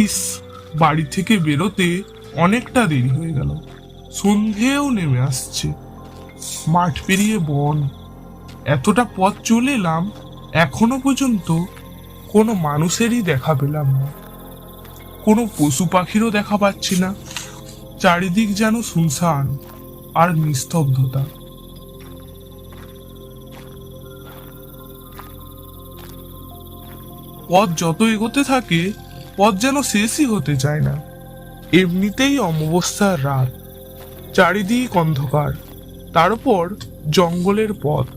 ইস, বাড়ি থেকে বেরোতে অনেকটা দেরি হয়ে গেল। সন্ধেও নেমে আসছে। মাঠ পেরিয়ে বন, এতটা পথ চলে এলাম, এখনো পর্যন্ত কোনো মানুষেরই দেখা পেলাম না। কোনো পশু পাখিরও দেখা পাচ্ছি না। চারিদিক যেন শুনশান আর নিস্তব্ধতা। পথ যত এগোতে থাকে, পথ যেন শেষই হতে চায় না। এমনিতেই অমাবস্যার রাত, চারিদিক অন্ধকার, তার উপর জঙ্গলের পথ।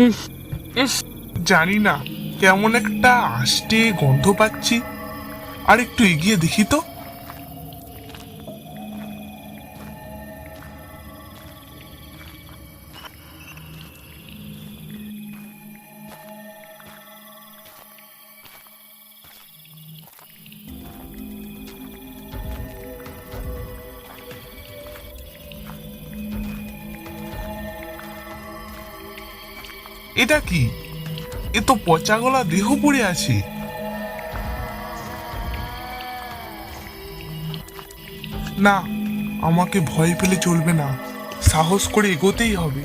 উফ, উফ, জানি না কেমন একটা আষ্টে গন্ধ পাচ্ছি। আর একটু এগিয়ে দেখি তো। এটা কি? এ তো পচা গলা দেহ পড়ে আছে। না, আমাকে ভয় পেলে চলবে না, সাহস করে এগোতেই হবে।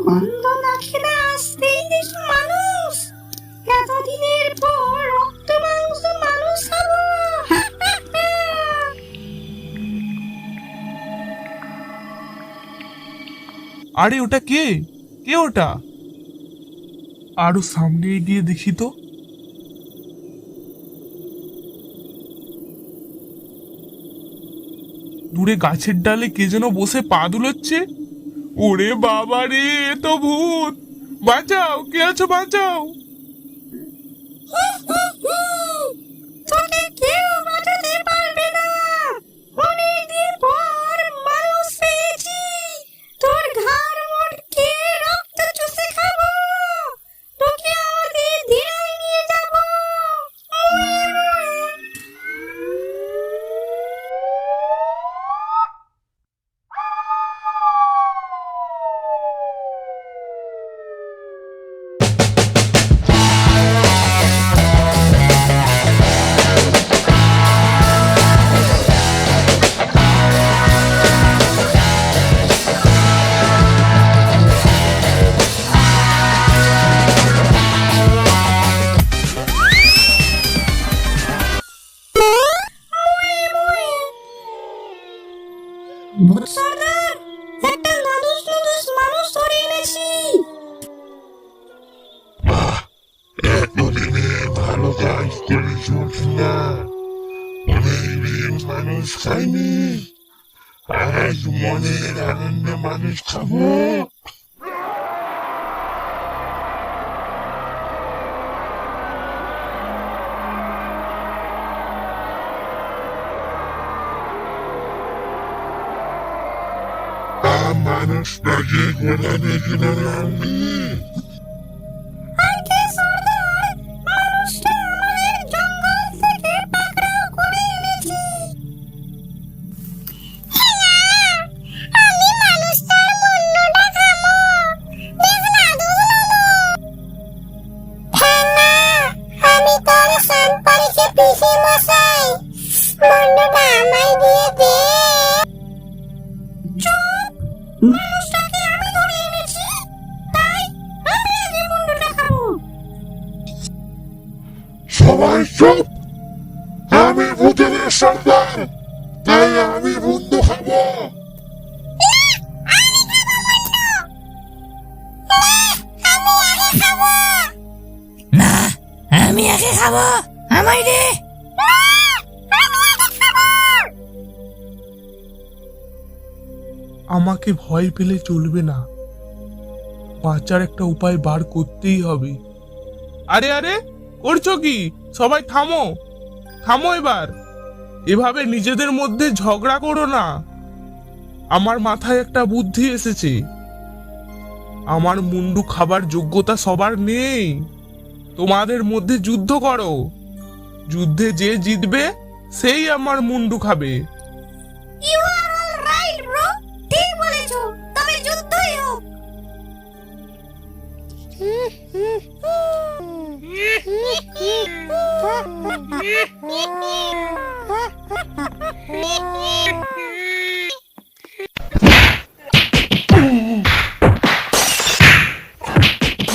গন্ধ নাকে না আসতেই দেখি মানুষ। এতদিনের পর রক্ত মাংস মানুষ খাবো। আরে ওটা কে? কে ওটা? আরো সামনে এগিয়ে দেখি তো। দূরে গাছের ডালে কে যেন বসে পা দুলোচ্ছে। ওরে বাবা রে, এ তো ভূত! বাঁচাও, কে আছো, বাঁচাও! তোকে কেউ বাঁচাতে পারবে না। অনেকদিন পর মানুষ পেয়েছি। তোর ঘাড় মোটকে রক্ত চুষে খাবো। তোকে আমাদের ডেরায় নিয়ে যাবো। ভূত সর্দার, একটা নাদুস নুদুস মানুষ ধরে এনেছি। এতদিনে ভালো কাজ করেছ না। অনেকদিন মানুষ খাইনি, আজ মনের আনন্দে মানুষ খাবো। মানুষটাকে গোলামে কিনে আনবি। আগে সর্দার, মানুষটা আমাদের জঙ্গল থেকে পাকড়াও করে এনেছি। আমি মানুষটার মুন্ডুটা খাবো। বেশ নাদুস নুদুস। হ্যাঁ না, আমি তোর সম্পর্কে পিসি মশাই। মুন্ডুটা আমায় দিয়ে দে। চুপ! মানুষটাকে আমি ধরে এনেছি, তাই আমি আগে মুন্ডুটা খাবো। সবাই চুপ! আমি ভূতের সর্দার, তাই আমি বন্ধু খাবো। আমি খাবো খাবো, আমায় দে। আমাকে ভয় পেলে চলবে না, বাঁচার একটা উপায় বার করতেই হবে। আরে আরে, করছো কি? সবাই থামো, থামো এবার। এভাবে নিজেদের মধ্যে ঝগড়া করো না। আমার মাথায় একটা বুদ্ধি এসেছে। আমার মুন্ডু খাবার যোগ্যতা সবার নেই। তোমাদের মধ্যে যুদ্ধ করো, যুদ্ধে যে জিতবে সেই আমার মুন্ডু খাবে। You are all right bro, ঠিক বলেছো, তবে যুদ্ধই হোক।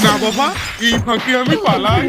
না বাবা, এই ফাঁকে আমি পালাই।